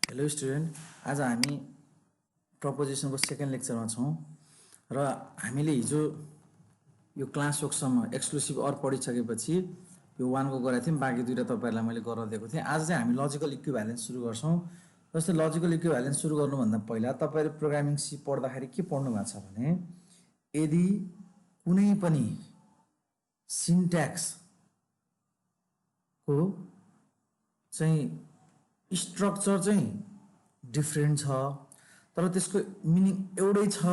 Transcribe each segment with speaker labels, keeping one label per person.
Speaker 1: Hello student, आज हामी प्रपोजिसनको second लेक्चरमा छौँ र हामीले हिजो यो क्लास वर्कसम्म एक्सक्लुसिभ अर पढिसकेपछि यो वानको गरेको थियौँ, बाँकी दुईवटा तपाईँहरूलाई मैले गरेर दिएको थिएँ। आज चाहिँ हामी लजिकल इक्विभ्यालेन्स सुरु गर्छौँ। जस्तै लजिकल इक्विभ्यालेन्स सुरु गर्नुभन्दा पहिला तपाईँले प्रोग्रामिङ सी पढ्दाखेरि के पढ्नु भएको छ भने, यदि कुनै पनि सिन्ट्याक्सको चाहिँ स्ट्रक्चर चाहिँ डिफ्रेन्ट छ तर त्यसको मिनिङ एउटै छ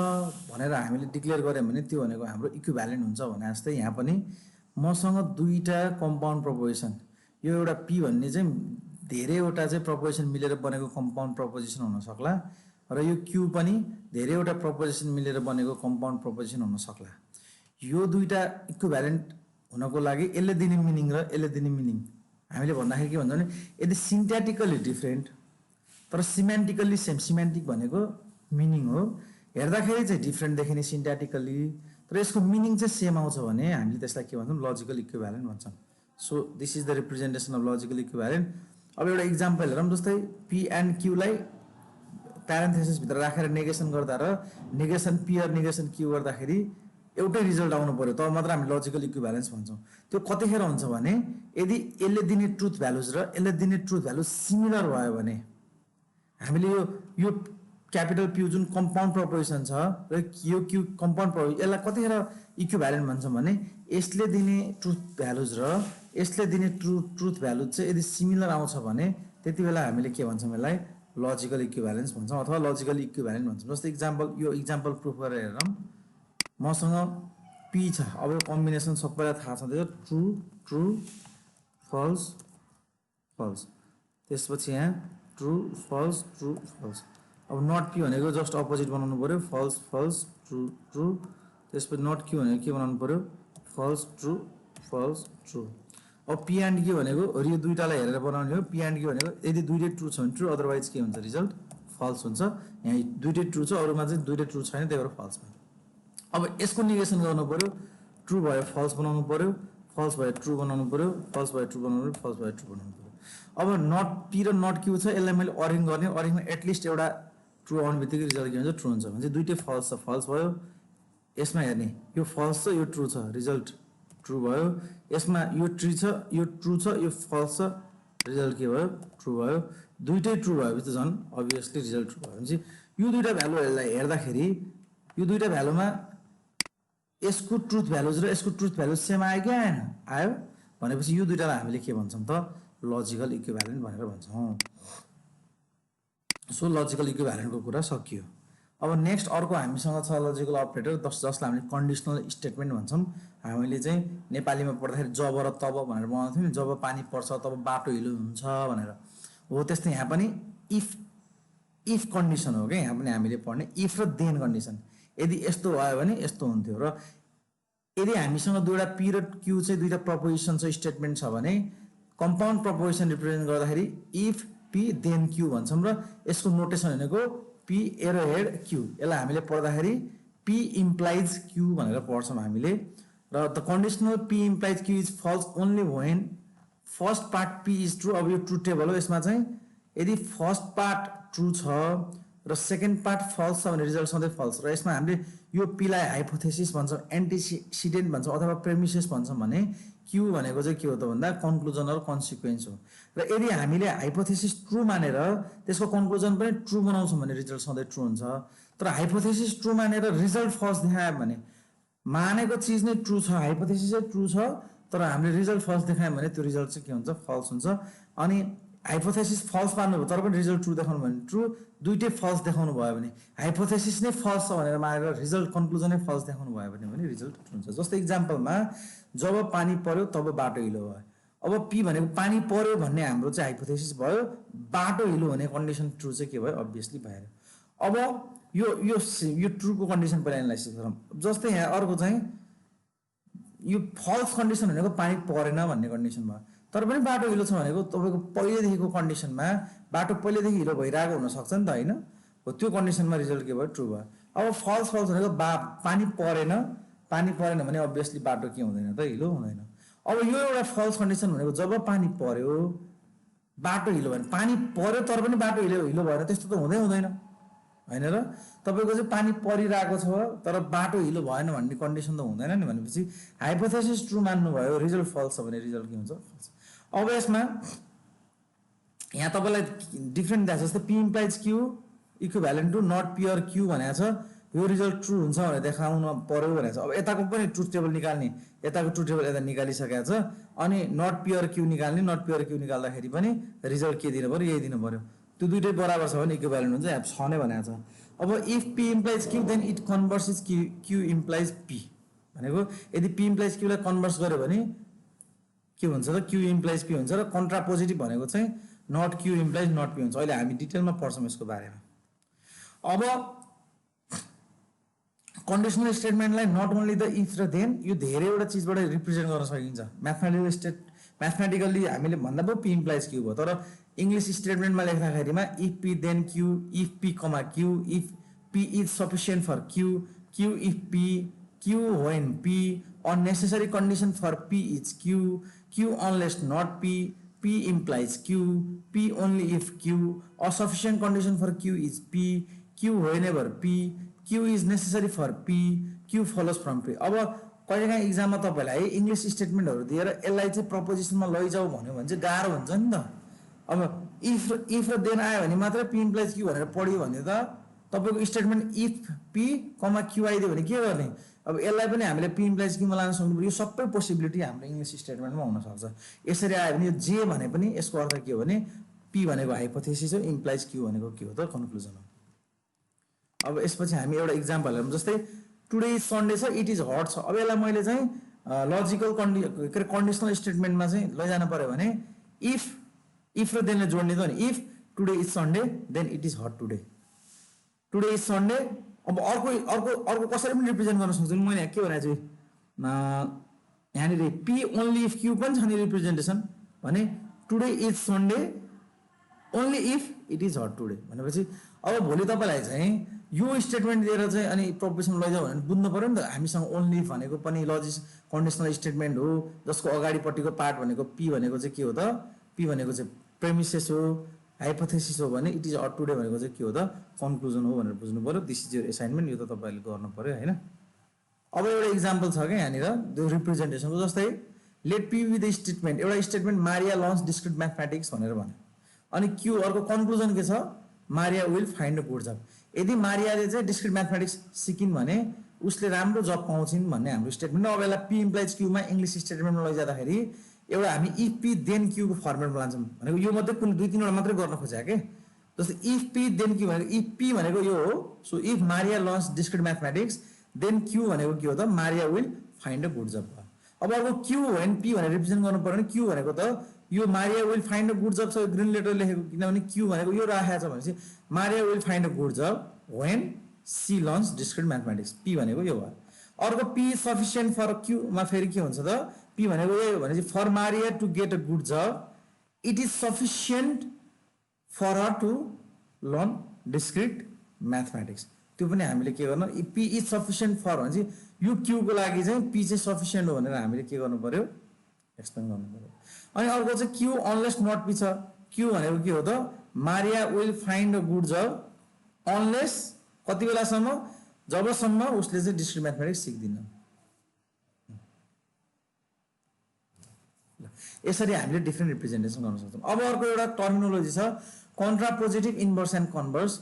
Speaker 1: भनेर हामीले डिक्लेयर गऱ्यौँ भने त्यो भनेको हाम्रो इक्विभ्यालेन्ट हुन्छ भने जस्तै यहाँ पनि मसँग दुईवटा कम्पाउन्ड प्रपोजिसन, यो एउटा पी भन्ने चाहिँ धेरैवटा चाहिँ प्रपोजिसन मिलेर बनेको कम्पाउन्ड प्रपोजिसन हुन सक्ला र यो क्यू पनि धेरैवटा प्रपोजिसन मिलेर बनेको कम्पाउन्ड प्रपोजिसन हुन सक्ला। यो दुईवटा इक्विभ्यालेन्ट हुनको लागि यसले दिने मिनिङ र यसले दिने मिनिङ हामीले भन्दाखेरि के भन्छ भने, यदि सिन्ट्याटिकली डिफ्रेन्ट तर सिमेन्टिकल्ली सेम, सिमेन्टिक भनेको मिनिङ हो, हेर्दाखेरि चाहिँ डिफ्रेन्ट देखिने सिन्ट्याटिकल्ली तर यसको मिनिङ चाहिँ सेम आउँछ भने हामीले त्यसलाई के भन्छौँ, लजिकल इक्विभ्यालेन्ट भन्छौँ। So this is the representation of logical equivalent. अब एउटा इक्जाम्पल हेरौँ, जस्तै पी एन्ड क्यूलाई प्यारेन्थेसिसभित्र राखेर नेगेसन गर्दा र नेगेसन पी र नेगेसन क्यू गर्दाखेरि एउटै रिजल्ट आउनु पर्यो, तब मात्र हामी लजिकल इक्विभ्यालेन्स भन्छौँ। त्यो कतिखेर हुन्छ भने यदि यसले दिने ट्रुथ भ्यालुज र यसले दिने ट्रुथ भ्यालुज सिमिलर भयो भने हामीले यो क्यापिटल पी जुन कम्पाउन्ड प्रपोजिसन छ र यो क्यू कम्पाउन्ड प्रपोजिसन, यसलाई कतिखेर इक्विभ्यालेन्ट भन्छौँ भने यसले दिने ट्रुथ भ्यालुज र यसले दिने ट्रुथ भ्यालुज चाहिँ यदि सिमिलर आउँछ भने त्यति बेला हामीले के भन्छौँ, यसलाई लजिकल इक्विभ्यालेन्स भन्छौँ अथवा लजिकल इक्विभ्यालेन्ट भन्छौँ। जस्तै इक्जाम्पल, यो इक्जाम्पल प्रुफ गरेर हेरौँ। मसँग पी छ, अब यो कम्बिनेसन सबैलाई थाहा छँदैछ, ट्रु ट्रु फल्स फल्स, त्यसपछि यहाँ ट्रु फल्स ट्रु फल्स। अब नट पी भनेको जस्ट अपोजिट बनाउनु पऱ्यो, फल्स फल्स ट्रु ट्रु। त्यसपछि नट क्यू भनेको के बनाउनु पऱ्यो, फल्स ट्रु फल्स ट्रु। अब पी एन्ड क्यू भनेको यो दुईवटालाई हेरेर बनाउने हो। पी एन्ड क्यू भनेको यदि दुईटै ट्रु छ भने ट्रु, अदरवाइज के हुन्छ, रिजल्ट फल्स हुन्छ। यहाँ दुईटै ट्रु छ, अरूमा चाहिँ दुईटै ट्रु छैन, त्यही भएर फल्स भयो। अब यसको निगेसन गर्नु पऱ्यो, ट्रु भयो फल्स बनाउनु पऱ्यो, फल्स भयो ट्रु बनाउनु पऱ्यो, फल्स भयो ट्रु बनाउनु पऱ्यो, फल्स भयो ट्रु बनाउनु पऱ्यो। अब नट पी र नट क्यू छ, यसलाई मैले अरिङ गर्ने, अरिङमा एटलिस्ट एउटा ट्रु आउने बित्तिकै रिजल्ट के हुन्छ, ट्रु हुन्छ भने चाहिँ दुईटै फल्स छ, फल्स भयो। यसमा हेर्ने यो फल्स छ यो ट्रु छ, रिजल्ट ट्रु भयो। यसमा यो ट्रु छ यो ट्रु छ यो फल्स छ, रिजल्ट के भयो, ट्रु भयो। दुईटै ट्रु भएपछि झन् अभियसली रिजल्ट ट्रु भयो भने चाहिँ यो दुईवटा भ्यालुहरूलाई हेर्दाखेरि यो दुईवटा भ्यालुमा यसको ट्रुथ भ्यालुज र यसको ट्रुथ भ्यालुज सेम आयो कि आएन, आयो भनेपछि यो दुईवटालाई हामीले के भन्छौँ त, लजिकल इक्विभ्यालेन्ट भनेर भन्छौँ। सो लजिकल इक्विभ्यालेन्टको कुरा सकियो। अब नेक्स्ट अर्को हामीसँग छ लजिकल अपरेटर, जसलाई हामीले कन्डिसनल स्टेटमेन्ट भन्छौँ। हामीले चाहिँ नेपालीमा पढ्दाखेरि जब र तब भनेर बनाउँथ्यौँ नि, जब पानी पर्छ तब बाटो हिलो हुन्छ भनेर, हो त्यस्तै यहाँ पनि इफ कन्डिसन हो क्या, यहाँ पनि हामीले पढ्ने इफ र देन कन्डिसन। यदि यस्तो भयो भने यस्तो हुन्थ्यो, र यदि हामीसँग दुईवटा पी र क्यू चाहिँ दुईवटा प्रपोजिसन छ, स्टेटमेन्ट छ भने कम्पाउन्ड प्रपोजिसन रिप्रेजेन्ट गर्दाखेरि इफ पी देन क्यू भन्छौँ र यसको नोटेसन भनेको पी एरोहेड क्यू। यसलाई हामीले पढ्दाखेरि पी इम्प्लाइज क्यू भनेर पढ्छौँ हामीले। र the conditional P implies Q is false only when first part P is true. अब यो ट्रु टेबल हो, यसमा चाहिँ यदि फर्स्ट पार्ट ट्रु छ र सेकेन्ड पार्ट फल्स छ भने रिजल्ट सधैँ फल्स। र यसमा हामीले यो पीलाई हाइपोथेसिस भन्छौँ, एन्टिसिडेन्ट भन्छौँ अथवा प्रेमिसेस भन्छौँ भने क्यू भनेको चाहिँ के हो त भन्दा कन्क्लुजन र कन्सिक्वेन्स हो। र यदि हामीले हाइपोथेसिस ट्रु मानेर त्यसको कन्क्लुजन पनि ट्रु बनाउँछौँ भने रिजल्ट सधैँ ट्रु हुन्छ। तर हाइपोथेसिस ट्रु मानेर रिजल्ट फल्स देखायो भने, मानेको चिज नै ट्रु छ, हाइपोथेसिस चाहिँ ट्रु छ तर हामीले रिजल्ट फल्स देखायौँ भने त्यो रिजल्ट चाहिँ के हुन्छ, फल्स हुन्छ। अनि हाइपोथेसिस फल्स पार्नु भयो तर पनि रिजल्ट ट्रु देखाउनु भयो भने ट्रु, दुइटै फल्स देखाउनु भयो भने, हाइपोथेसिस नै फल्स छ भनेर मानेर रिजल्ट कन्क्लुजन नै फल्स देखाउनु भयो भने रिजल्ट ट्रु हुन्छ। जस्तै इक्जाम्पलमा जब पानी पर्यो तब बाटो हिलो भयो। अब पी भनेको पानी पर्यो भन्ने हाम्रो चाहिँ हाइपोथेसिस भयो, बाटो हिलो हुने कन्डिसन ट्रु चाहिँ के भयो, अभियसली भएर। अब यो ट्रुको कन्डिसन पहिला एनालाइसिस गरौँ। जस्तै यहाँ अर्को चाहिँ यो फल्स कन्डिसन भनेको पानी परेन भन्ने कन्डिसन भयो, तर पनि बाटो हिलो छ भनेको तपाईँको पहिलेदेखिको कन्डिसनमा बाटो पहिलेदेखि हिलो भइरहेको हुनसक्छ नि त, होइन हो, त्यो कन्डिसनमा रिजल्ट के भयो, ट्रु भयो। अब फल्स भनेको पानी परेन भने अभियसली बाटो के हुँदैन त, हिलो हुँदैन। अब यो एउटा फल्स कन्डिसन भनेको जब पानी पर्यो बाटो हिलो भने पानी पर्यो तर पनि बाटो हिलो भएर त्यस्तो त हुँदैन होइन र तपाईँको चाहिँ पानी परिरहेको छ तर बाटो हिलो भएन भन्ने कन्डिसन त हुँदैन नि भनेपछि हाइपोथेसिस ट्रु मान्नुभयो रिजल्ट फल्स छ भने रिजल्ट के हुन्छ फल्स अब यसमा यहाँ तपाईँलाई डिफ्रेन्ट दिएको छ जस्तै p implies q equivalent to not p or q भनेको छ यो रिजल्ट ट्रु हुन्छ भनेर देखाउन पर्यो भनेको छ अब यताको पनि ट्रुथ टेबल निकाल्ने यताको ट्रुथ टेबल यता निकालिसकेको छ अनि नट प्योर क्यू निकाल्ने नट प्योर क्यू निकाल्दाखेरि पनि रिजल्ट के दिनु पर्यो यही दिनु पर्यो त्यो दुइटै बराबर छ भने इक्विभ्यालेन्ट हुन्छ यहाँ छ नै भनेको छ अब if p implies q then it converse is q implies p भनेको यदि पी इम्प्लाइज क्यूलाई कन्भर्स गर्यो भने के हुन्छ त क्यू इम्प्लाइज पी हुन्छ र कन्ट्रा पोजिटिभ भनेको चाहिँ not Q implies not P हुन्छ अहिले हामी डिटेलमा पढ्छौँ यसको बारेमा अब कन्डिसनल स्टेटमेन्टलाई नट ओन्ली द इफ र देन यो धेरैवटा चिजबाट रिप्रेजेन्ट गर्न सकिन्छ म्याथमेटिकल्ली हामीले भन्दा पो पी इम्प्लाइज क्यू भयो तर इङ्ग्लिस स्टेटमेन्टमा लेख्दाखेरिमा if P then Q if P comma Q if P is sufficient for Q Q if P Q when P a necessary condition for P is Q Q unless not P P implies Q P only if Q a sufficient condition for Q is P Q whenever P Q is necessary for P Q follows from P अब कहिलेकाहीँ इक्जाममा तपाईँलाई English स्टेटमेन्टहरू दिएर यसलाई चाहिँ प्रपोजिसनमा लैजाऊ भन्यो भने चाहिँ गाह्रो हुन्छ नि त अब इफ र देन आयो भने मात्रै पी इम्प्लाइज क्यू भनेर पढ्यो भने त तपाईँको statement if P comma Q आइदियो भने के गर्ने अब यसलाई पनि हामीले पी इम्प्लाइज क्यूमा लान सक्नु यो सबै पोसिबिलिटी हाम्रो इङ्ग्लिस स्टेटमेन्टमा हुनसक्छ यसरी आयो भने यो जे भने पनि यसको अर्थ के हो भने पी भनेको हाइपोथेसिस हो इम्प्लाइज क्यू भनेको के हो त कन्क्लुजन हो अब यसपछि हामी एउटा इक्जाम्पल हेरौँ जस्तै टुडे इज सन्डे छ इट इज हट छ अब यसलाई मैले चाहिँ लजिकल के अरे कन्डिसनल स्टेटमेन्टमा चाहिँ लैजानु पऱ्यो भने इफ र देनले जोड्ने त नि if today is Sunday then it is hot today is Sunday अब अर्को कसरी पनि रिप्रेजेन्ट गर्न सक्छु मैले यहाँ के भनेको छु यहाँनिर पी ओन्ली इफ क्यू पनि छ नि रिप्रेजेन्टेसन भने today is Sunday only if it is hot today भनेपछि अब भोलि तपाईँलाई चाहिँ यो स्टेटमेन्ट दिएर चाहिँ अनि प्रोपोजिसन लैजाऊ भने बुझ्नु पऱ्यो नि त हामीसँग ओन्ली भनेको पनि लजिक कन्डिसनल स्टेटमेन्ट हो जसको अगाडिपट्टिको पार्ट भनेको पी भनेको चाहिँ के हो त पी भनेको चाहिँ प्रेमिसेस हो हाइपोथेसिस हो भने इट इज हट टुडे भनेको चाहिँ के हो त कन्क्लुजन हो भनेर बुझ्नु पऱ्यो दिस इज योर एसाइनमेन्ट यो त तपाईँले गर्नु पऱ्यो होइन अब एउटा इक्जाम्पल छ क्या यहाँनिर त्यो रिप्रेजेन्टेसनको जस्तै लेट पी विथ स्टेटमेन्ट एउटा statement Maria learns discrete mathematics भनेर भन्यो अनि क्यू अर्को कन्क्लुजन के छ Maria will find a good job यदि मारियाले चाहिँ डिस्क्रिट म्याथमेटिक्स सिकिन् भने उसले राम्रो जब पाउँछिन् भन्ने हाम्रो स्टेटमेन्ट अब यसलाई पी इम्प्लाइज क्यूमा इङ्ग्लिस स्टेटमेन्टमा लैजाँदाखेरि एउटा हामी इफ पी देन क्यूको फर्मेटमा लान्छौँ भनेको यो मात्रै कुनै 2-3 वटा मात्रै गर्न खोजेको के जस्तै इफ पी देन क्यू भनेको इफ पी भनेको यो हो so if Maria learns discrete mathematics then Q भनेको के हो त Maria will find a good job अब अर्को क्यू वेन पी भनेर रिप्रेजेन्ट गर्नु पर्यो भने क्यू भनेको त यो Maria will find a good job छ ग्रिन लेटर लेखेको किनभने क्यू भनेको यो राखेको छ भनेपछि Maria will find a good job when she learns discrete mathematics p भनेको यो भयो अर्को पी सफिसियन्ट फर क्यूमा फेरि के हुन्छ त पी भनेको यो भने चाहिँ for Maria to get a good job it is sufficient for her to learn discrete mathematics त्यो पनि हामीले के गर्नु पी इज सफिसियन्ट फर भने चाहिँ यो क्यूको लागि चाहिँ पी चाहिँ सफिसियन्ट हो भनेर हामीले के गर्नु पर्यो एक्सप्लेन गर्नु पर्यो अनि अर्को चाहिँ क्यू अनलेस नट पी छ क्यू भनेको के हो त Maria will find a good job unless कति बेलासम्म जबसम्म उसले चाहिँ डिस्क्रिट म्याथमेटिक्स सिक्दिन यसरी हामीले डिफ्रेन्ट रिप्रेजेन्टेसन गर्न सक्छौँ अब अर्को एउटा टर्मिनोलोजी छ contrapositive inverse and converse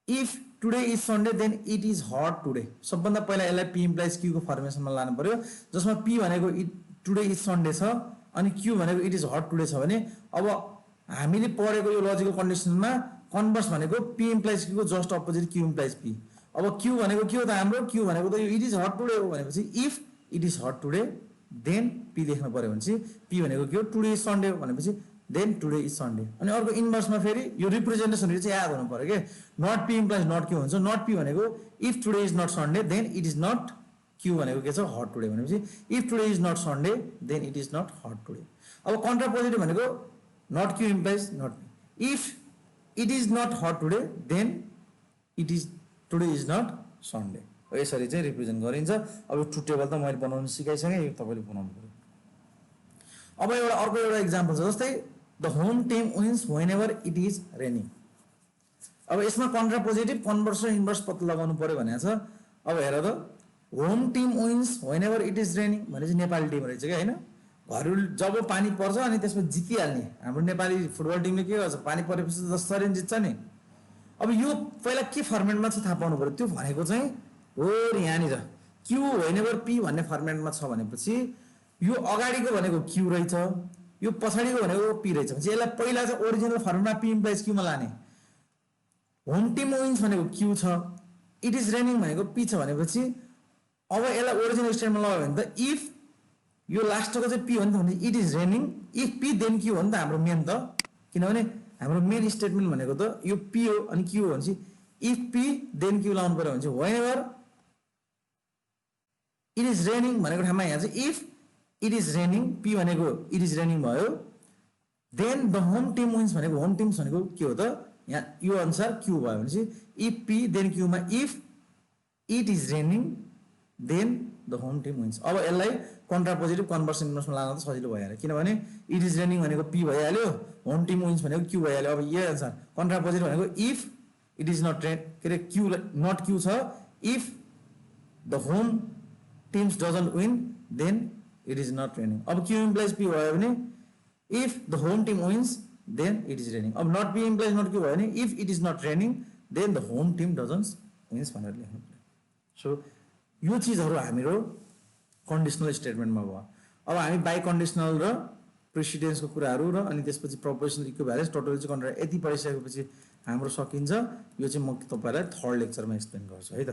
Speaker 1: if today is Sunday then it is hot today सबभन्दा पहिला यसलाई पी इम्प्लाइज क्यूको फर्मेसनमा लानु पर्यो जसमा पी भनेको टुडे इज सन्डे छ अनि क्यू भनेको इट इज हट टुडे छ भने अब हामीले पढेको यो लजिकल कन्डिसनमा कन्भर्स भनेको पी इम्प्लाइज क्यूको just opposite Q implies P अब क्यू भनेको के हो त हाम्रो क्यू भनेको त यो इट इज हट टुडे हो भनेपछि if it is hot today then p लेख्नु पर्यो भनेपछि पी भनेको के हो टुडे इज सन्डे हो भनेपछि देन टुडे इज सन्डे अनि अर्को इन्भर्समा फेरि यो रिप्रेजेन्टेसनहरू चाहिँ याद हुनु पर्यो कि not P implies not q हुन्छ नट पी भनेको if today is not Sunday then it is not q भनेको के छ हट टुडे भनेपछि if today is not Sunday then it is not hot today अब कन्ट्रापोजिटिभ भनेको not Q implies not if it is not hot today then it is today is not Sunday यसरी चाहिँ represent गरिन्छ अब यो truth table त मैले बनाउनु सिकाइसकेँ यो तपाईँले बनाउनु पऱ्यो अब अर्को एउटा इक्जाम्पल छ जस्तै the home team wins whenever it is raining. अब यसमा कन्ट्रापोजिटिभ कन्भर्स र इन्भर्स पत्ता लगाउनु पर्यो भनेको छ। अब हेर त home team wins whenever it is raining भने चाहिँ नेपाली टिम रहेछ क्या, होइन? घरेलु जब पानी पर्छ अनि त्यसमा जितिहाल्ने हाम्रो नेपाली फुटबल टिमले के गर्छ, पानी परेपछि जसरी जित्छ नि। अब यो पहिला के फर्मेटमा छ थाहा पाउनु पर्यो। त्यो भनेको चाहिँ हो यहाँनिर क्यु व्हेनेभर पी भन्ने फर्मेटमा छ भनेपछि यो अगाडिको भनेको क्यु रहेछ, यो पछाडिको भनेको पी रहेछ। यसलाई पहिला चाहिँ ओरिजिनल फर्मेटमा पी इम्प्लाइज क्युमा लाने। होम टिम विन्स भनेको क्यु छ, इट इज रेनिङ भनेको पी छ भनेपछि अब यसलाई ओरिजिनल स्टेटमेन्टमा लगायो भने त इफ यो लास्टको चाहिँ पी हो नि त, भने it is raining if P then q हो नि त हाम्रो मेन त। किनभने हाम्रो मेन स्टेटमेन्ट भनेको त यो पी हो अनि क्यु हो भनेपछि इफ पी देन क्यु लाउनु पर्यो भने चाहिँ व्हेनेभर इट इज रेनिङ भनेको ठाउँमा यहाँ चाहिँ if it is raining p भनेको इट इज रेनिङ भयो, then the home team wins भनेको होम टिम्स भनेको के हो त, यहाँ यो अनुसार क्यु भयो भनेपछि इफ पी देन क्युमा if it is raining then the home team wins. अब यसलाई कन्ट्रापोजिटिभ कन्भर्स इन्भर्समा लान त सजिलो भइहाल्यो, किनभने इट इज रेनिङ भनेको पी भइहाल्यो, होम टिम विन्स भनेको क्यु भइहाल्यो। अब यही अनुसार कन्ट्रापोजिटिभ भनेको if it is not rain के अरे क्यु नट क्यु छ, if the home teams doesn't win then it is not raining. अब क्यु इम्प्लाइज पी भयो भने if the home team wins then it is raining. अब not P implies not Q भयो भने if it is not raining then the home team doesn't wins भनेर लेख्नु पर्यो। So यो चिजहरू हाम्रो कन्डिसनल स्टेटमेन्टमा भयो। अब हामी बाई कन्डिसनल र प्रेसिडेन्सको कुराहरू र अनि त्यसपछि प्रोपोर्सनल इक्विभ्यालेन्स टोटल चाहिँ कन्ट्रा यति पढिसकेपछि हाम्रो सकिन्छ। यो चाहिँ म तपाईँलाई थर्ड लेक्चरमा एक्सप्लेन गर्छु है त।